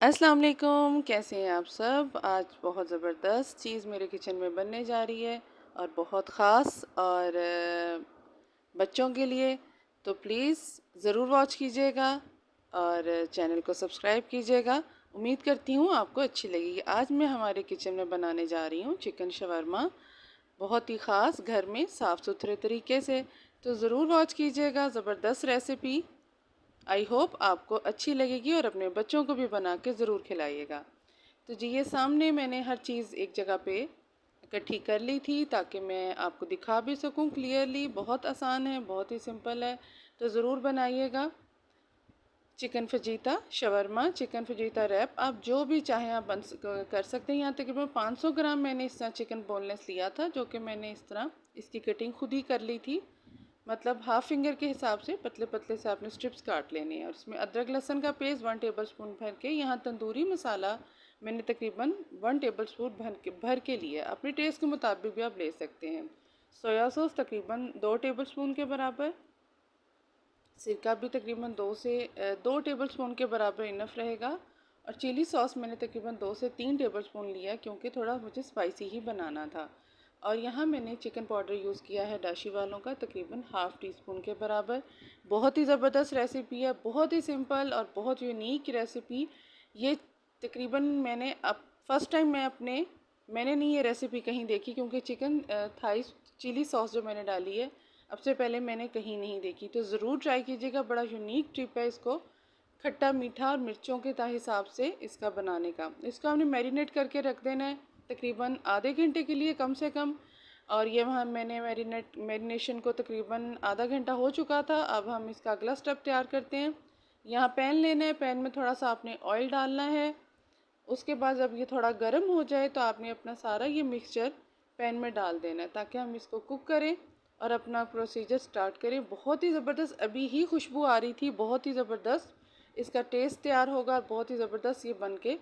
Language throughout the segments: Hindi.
अस्सलाम वालेकुम, कैसे हैं आप सब। आज बहुत ज़बरदस्त चीज़ मेरे किचन में बनने जा रही है और बहुत ख़ास और बच्चों के लिए। तो प्लीज़ ज़रूर वॉच कीजिएगा और चैनल को सब्सक्राइब कीजिएगा। उम्मीद करती हूँ आपको अच्छी लगेगी। आज मैं हमारे किचन में बनाने जा रही हूँ चिकन शवरमा, बहुत ही ख़ास, घर में साफ़ सुथरे तरीके से। तो ज़रूर वॉच कीजिएगा, ज़बरदस्त रेसिपी। आई होप आपको अच्छी लगेगी और अपने बच्चों को भी बना के ज़रूर खिलाइएगा। तो जी, ये सामने मैंने हर चीज़ एक जगह पे इकट्ठी कर ली थी ताकि मैं आपको दिखा भी सकूं क्लियरली। बहुत आसान है, बहुत ही सिंपल है, तो ज़रूर बनाइएगा। Chicken fajita shawarma, chicken fajita rap, आप जो भी चाहें आप कर सकते हैं। यहाँ तकरीबन 500 ग्राम मैंने इस तरह चिकन बोनलेस लिया था, जो कि मैंने इस तरह इसकी कटिंग खुद ही कर ली थी। मतलब हाफ फिंगर के हिसाब से पतले पतले से आपने स्ट्रिप्स काट लेने हैं। और उसमें अदरक लहसुन का पेस्ट 1 टेबल स्पून भर के, यहाँ तंदूरी मसाला मैंने तकरीबन 1 टेबल स्पून भर के लिया। अपने टेस्ट के मुताबिक भी आप ले सकते हैं। सोया सॉस तकरीबन 2 टेबल स्पून के बराबर, सिरका भी तकरीबन 2 टेबल स्पून के बराबर इनफ रहेगा। और चिली सॉस मैंने तकरीबन 2 से 3 टेबल स्पून लिया, क्योंकि थोड़ा मुझे स्पाइसी ही बनाना था। और यहाँ मैंने चिकन पाउडर यूज़ किया है डाशी वालों का, तकरीबन हाफ़ टी स्पून के बराबर। बहुत ही ज़बरदस्त रेसिपी है, बहुत ही सिंपल और बहुत यूनिक रेसिपी। ये तकरीबन मैंने अब फर्स्ट टाइम मैंने नहीं ये रेसिपी कहीं देखी, क्योंकि चिकन थाई चिली सॉस जो मैंने डाली है अब से पहले मैंने कहीं नहीं देखी। तो ज़रूर ट्राई कीजिएगा, बड़ा यूनिक ट्रिप है इसको। खट्टा मीठा और मिर्चों के हिसाब से इसका बनाने का। इसको हमने मैरिनेट करके रख देना है तकरीबन आधे घंटे के लिए कम से कम। और ये वहाँ मैंने मैरिनेशन को तकरीबन आधा घंटा हो चुका था। अब हम इसका अगला स्टेप तैयार करते हैं। यहाँ पैन लेना है, पैन में थोड़ा सा आपने ऑयल डालना है। उसके बाद जब ये थोड़ा गर्म हो जाए तो आपने अपना सारा ये मिक्सचर पैन में डाल देना है, ताकि हम इसको कुक करें और अपना प्रोसीजर स्टार्ट करें। बहुत ही ज़बरदस्त अभी ही खुशबू आ रही थी, बहुत ही ज़बरदस्त इसका टेस्ट तैयार होगा और बहुत ही ज़बरदस्त ये बन के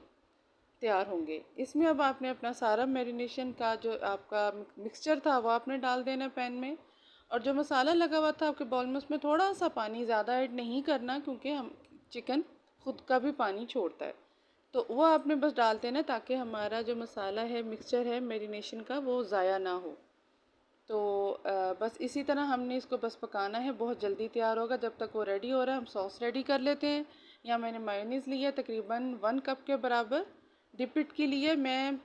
तैयार होंगे। इसमें अब आपने अपना सारा मैरिनेशन का जो आपका मिक्सचर था वो आपने डाल देना है पैन में। और जो मसाला लगा हुआ था आपके बाउल में, उसमें थोड़ा सा पानी, ज़्यादा ऐड नहीं करना, क्योंकि हम चिकन खुद का भी पानी छोड़ता है। तो वो आपने बस डाल देना, ताकि हमारा जो मसाला है, मिक्सचर है मैरिनेशन का, वो ज़ाया ना हो। तो बस इसी तरह हमने इसको बस पकाना है, बहुत जल्दी तैयार होगा। जब तक वो रेडी हो रहा है हम सॉस रेडी कर लेते हैं। यहाँ मैंने मायोनीज़ लिया तकरीबन 1 कप के बराबर। डिपिट के लिए मैं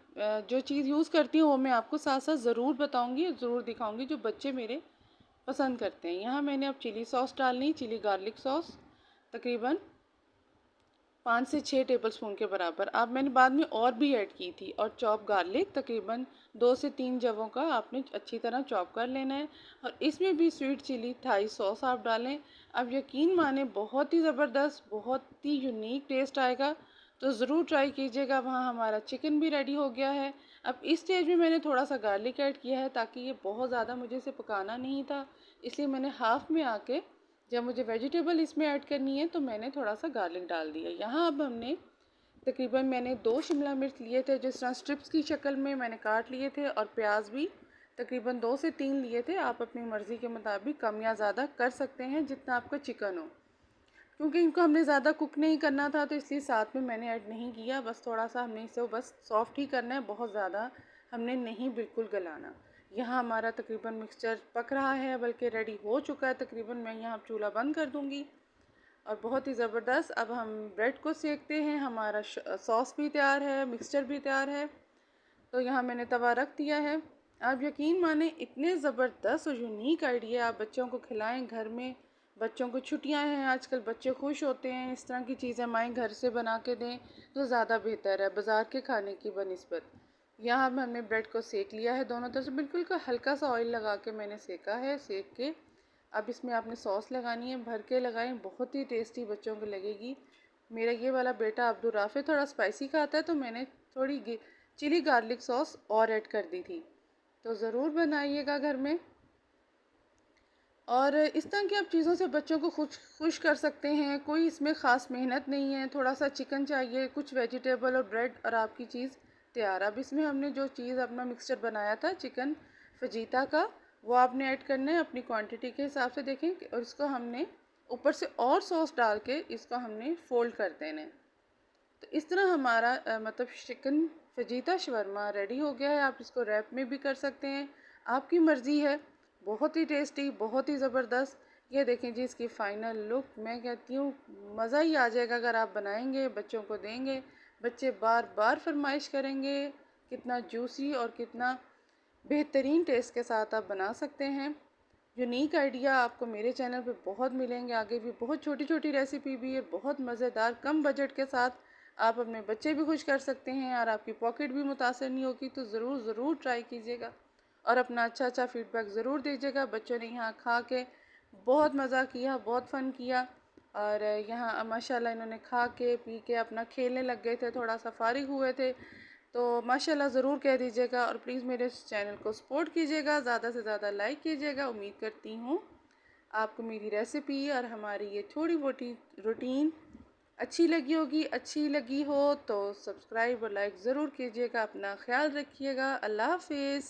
जो चीज़ यूज़ करती हूँ वो मैं आपको साथ साथ ज़रूर बताऊँगी, ज़रूर दिखाऊँगी, जो बच्चे मेरे पसंद करते हैं। यहाँ मैंने अब चिली सॉस डालनी, चिली गार्लिक सॉस तकरीबन 5 से 6 टेबल स्पून के बराबर। अब मैंने बाद में और भी ऐड की थी। और चॉप गार्लिक तकरीबन 2 से 3 जवों का आपने अच्छी तरह चॉप कर लेना है। और इसमें भी स्वीट चिली थाई सॉस आप डालें। अब यकीन माने बहुत ही ज़बरदस्त, बहुत ही यूनिक टेस्ट आएगा। तो ज़रूर ट्राई कीजिएगा। वहाँ हमारा चिकन भी रेडी हो गया है। अब इस स्टेज में मैंने थोड़ा सा गार्लिक ऐड किया है, ताकि ये बहुत ज़्यादा मुझे इसे पकाना नहीं था, इसलिए मैंने हाफ़ में आके, जब मुझे वेजिटेबल इसमें ऐड करनी है, तो मैंने थोड़ा सा गार्लिक डाल दिया। यहाँ अब हमने तकरीबन मैंने 2 शिमला मिर्च लिए थे, जिस तरह स्ट्रिप्स की शक्ल में मैंने काट लिए थे। और प्याज भी तकरीबन 2 से 3 लिए थे। आप अपनी मर्ज़ी के मुताबिक कम या ज़्यादा कर सकते हैं, जितना आपका चिकन हो। क्योंकि इनको हमने ज़्यादा कुक नहीं करना था, तो इसलिए साथ में मैंने ऐड नहीं किया। बस थोड़ा सा हमने इसे बस सॉफ्ट ही करना है, बहुत ज़्यादा हमने नहीं बिल्कुल गलाना। यहाँ हमारा तकरीबन मिक्सचर पक रहा है, बल्कि रेडी हो चुका है तकरीबन। मैं यहाँ चूल्हा बंद कर दूँगी। और बहुत ही ज़बरदस्त अब हम ब्रेड को सेकते हैं। हमारा सॉस भी तैयार है, मिक्सचर भी तैयार है। तो यहाँ मैंने तवा रख दिया है। आप यकीन माने, इतने ज़बरदस्त और यूनिक आइडिया, आप बच्चों को खिलाएं घर में। बच्चों को छुट्टियां हैं आजकल, बच्चे खुश होते हैं। इस तरह की चीज़ें माएँ घर से बना के दें तो ज़्यादा बेहतर है बाज़ार के खाने की बनिस्बत। यहाँ अब हमने ब्रेड को सेक लिया है दोनों तरफ से, बिल्कुल का हल्का सा ऑयल लगा के मैंने सेका है। सेक के अब इसमें आपने सॉस लगानी है, भर के लगाएं, बहुत ही टेस्टी बच्चों को लगेगी। मेरा ये वाला बेटा अब्दुल राफे थोड़ा स्पाइसी खाता है, तो मैंने थोड़ी चिली गार्लिक सॉस और ऐड कर दी थी। तो ज़रूर बनाइएगा घर में। और इस तरह की आप चीज़ों से बच्चों को खुश खुश कर सकते हैं। कोई इसमें ख़ास मेहनत नहीं है, थोड़ा सा चिकन चाहिए, कुछ वेजिटेबल और ब्रेड, और आपकी चीज़ तैयार। अब इसमें हमने जो चीज़ अपना मिक्सचर बनाया था चिकन फजीता का, वो आपने ऐड करना है अपनी क्वांटिटी के हिसाब से, देखें। और इसको हमने ऊपर से और सॉस डाल के इसको हमने फोल्ड कर देना है। तो इस तरह हमारा मतलब चिकन फजीता शवरमा रेडी हो गया है। आप इसको रैप में भी कर सकते हैं, आपकी मर्ज़ी है। बहुत ही टेस्टी, बहुत ही ज़बरदस्त। ये देखें जी इसकी फ़ाइनल लुक। मैं कहती हूँ मज़ा ही आ जाएगा अगर आप बनाएंगे, बच्चों को देंगे, बच्चे बार बार फरमाइश करेंगे। कितना जूसी और कितना बेहतरीन टेस्ट के साथ आप बना सकते हैं। यूनिक आइडिया आपको मेरे चैनल पे बहुत मिलेंगे, आगे भी बहुत छोटी छोटी रेसिपी भी है, बहुत मज़ेदार, कम बजट के साथ आप अपने बच्चे भी खुश कर सकते हैं और आपकी पॉकेट भी मुतासर नहीं होगी। तो ज़रूर ज़रूर ट्राई कीजिएगा और अपना अच्छा अच्छा फीडबैक ज़रूर दीजिएगा। बच्चों ने यहाँ खा के बहुत मज़ा किया, बहुत फ़न किया और यहाँ माशाल्लाह इन्होंने खा के पी के अपना खेलने लग गए थे, थोड़ा सा फारिग हुए थे। तो माशाल्लाह ज़रूर कह दीजिएगा और प्लीज़ मेरे चैनल को सपोर्ट कीजिएगा, ज़्यादा से ज़्यादा लाइक कीजिएगा। उम्मीद करती हूँ आपको मेरी रेसिपी और हमारी ये थोड़ी मोटी रूटीन अच्छी लगी होगी। अच्छी लगी हो तो सब्सक्राइब और लाइक ज़रूर कीजिएगा। अपना ख्याल रखिएगा। अल्लाह हाफिज़।